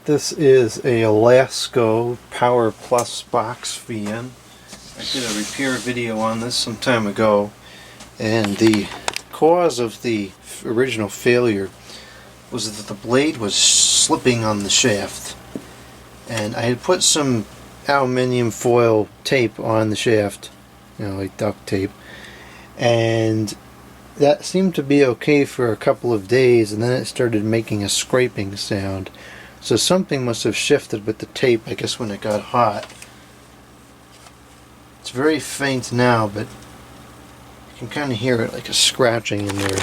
This is a Lasko Power Plus box fan. I did a repair video on this some time ago, and the cause of the original failure was that the blade was slipping on the shaft. And I had put some aluminium foil tape on the shaft, like duct tape, and that seemed to be okay for a couple of days, and then it started making a scraping sound. So something must have shifted with the tape, I guess, when it got hot. It's very faint now, but you can kind of hear it like a scratching in there.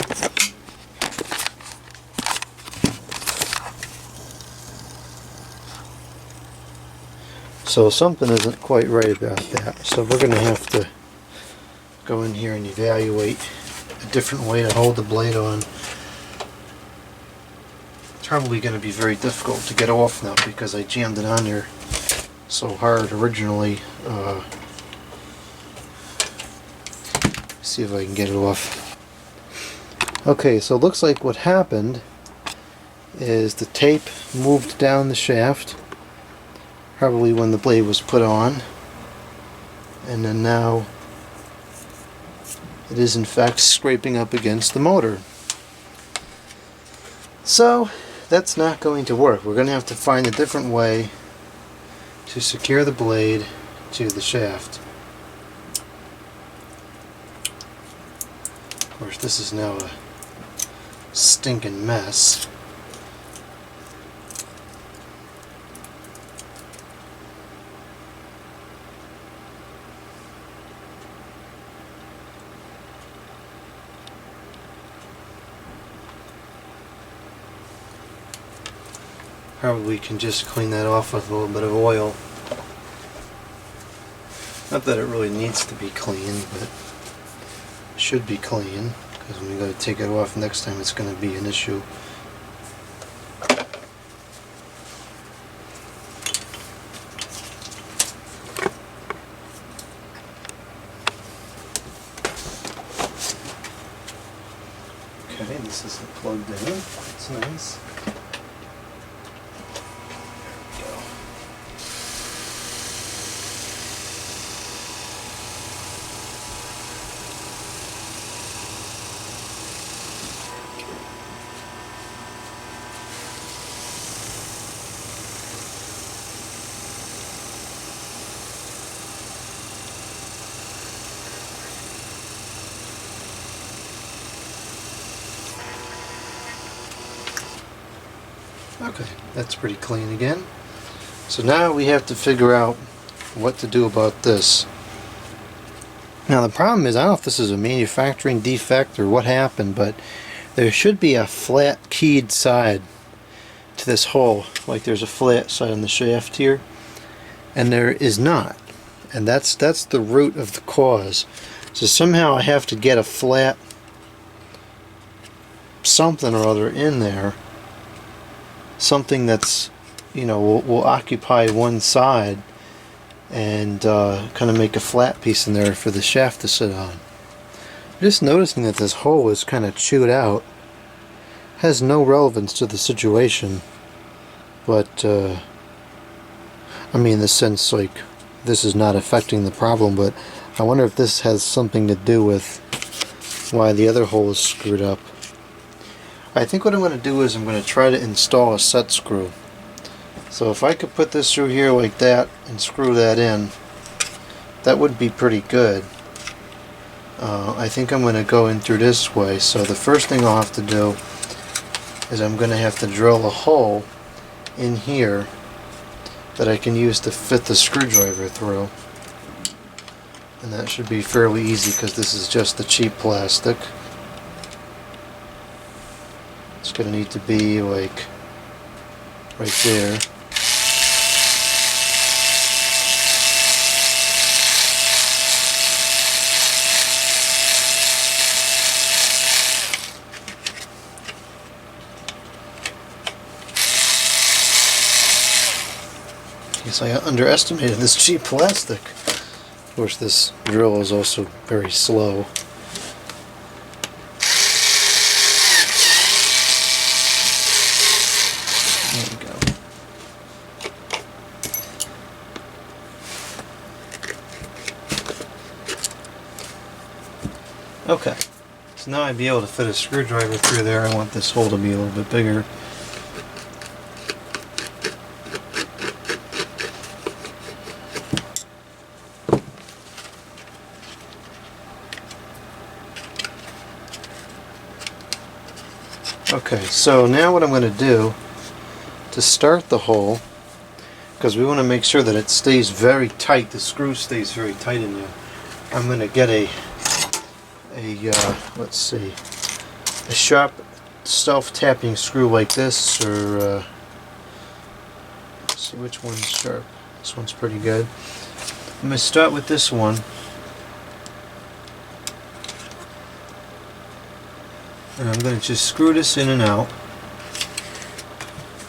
So something isn't quite right about that. So we're going to have to go in here and evaluate a different way to hold the blade on. It's probably going to be very difficult to get off now because I jammed it on there so hard originally. See if I can get it off. Okay, so it looks like what happened is the tape moved down the shaft, probably when the blade was put on, and then now it is in fact scraping up against the motor. So that's not going to work. We're going to have to find a different way to secure the blade to the shaft. Of course, this is now a stinking mess. Probably can just clean that off with a little bit of oil. Not that it really needs to be clean, but it should be clean, because when we go to take it off next time it's going to be an issue. Okay, this isn't plugged in. That's nice. Okay, that's pretty clean again. So now we have to figure out what to do about this. Now the problem is, I don't know if this is a manufacturing defect or what happened, but there should be a flat keyed side to this hole. Like there's a flat side on the shaft here, and there is not. And that's the root of the cause. So somehow I have to get a flat something or other in there. Something that's, will occupy one side and kind of make a flat piece in there for the shaft to sit on. I'm just noticing that this hole is kind of chewed out. Has no relevance to the situation, but I mean, in the sense, like, this is not affecting the problem, but I wonder if this has something to do with why the other hole is screwed up. I think what I'm going to do is I'm going to try to install a set screw. So if I could put this through here like that and screw that in, that would be pretty good. I think I'm going to go in through this way. So the first thing I'll have to do is I'm going to have to drill a hole in here that I can use to fit the screwdriver through. And that should be fairly easy because this is just the cheap plastic. It's going to need to be like right there. Guess I underestimated this cheap plastic. Of course, this drill is also very slow. There we go. Okay, so now I'd be able to fit a screwdriver through there. I want this hole to be a little bit bigger. Okay, so now what I'm going to do to start the hole, because we want to make sure that it stays very tight, the screw stays very tight in there, I'm going to get a let's see, a sharp self-tapping screw like this, or let's see which one's sharp. This one's pretty good. I'm going to start with this one. And I'm going to just screw this in and out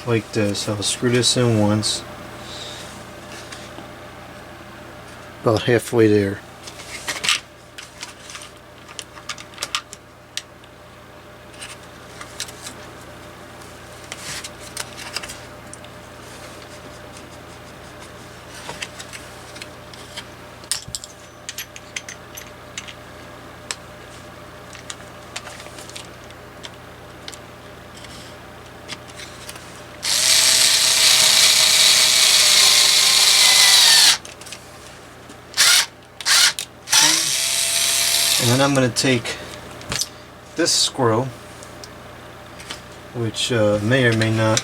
like this. I'll screw this in once, about halfway there. And then I'm going to take this screw, which may or may not...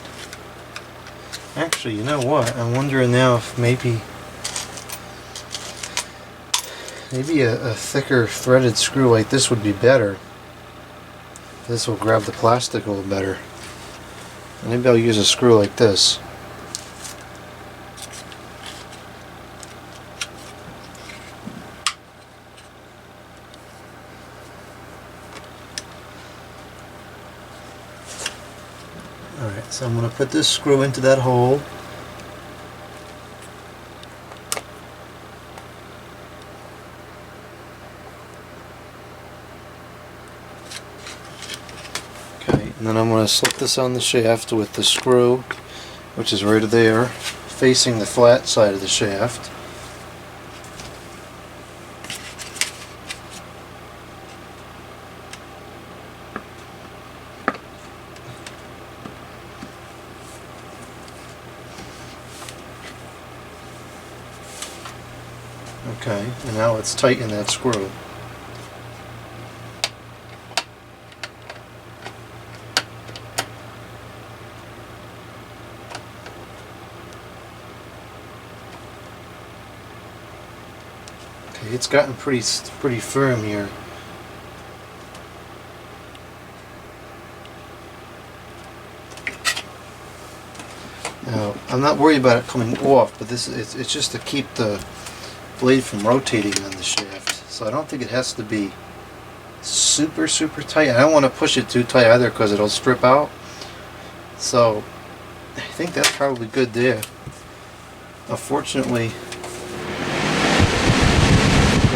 Actually, you know what? I'm wondering now if maybe a thicker threaded screw like this would be better. This will grab the plastic a little better. Maybe I'll use a screw like this. Alright, so I'm going to put this screw into that hole. Okay, and then I'm going to slip this on the shaft with the screw, which is right there, facing the flat side of the shaft. Okay, and now let's tighten that screw. Okay, it's gotten pretty firm here. Now, I'm not worried about it coming off, but it's just to keep the blade from rotating on the shaft. So I don't think it has to be super tight. I don't want to push it too tight either because it'll strip out. So I think that's probably good there. Unfortunately,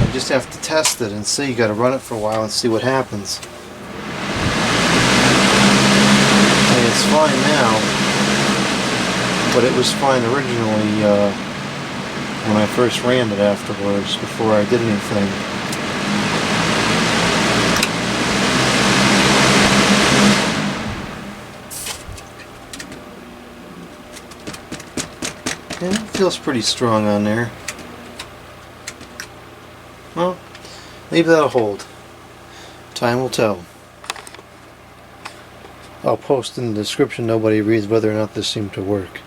you just have to test it and see. You got to run it for a while and see what happens. And it's fine now, but it was fine originally when I first ran it afterwards, before I did anything. Yeah, it feels pretty strong on there. Well, maybe that'll hold. Time will tell. I'll post in the description, nobody reads, whether or not this seemed to work.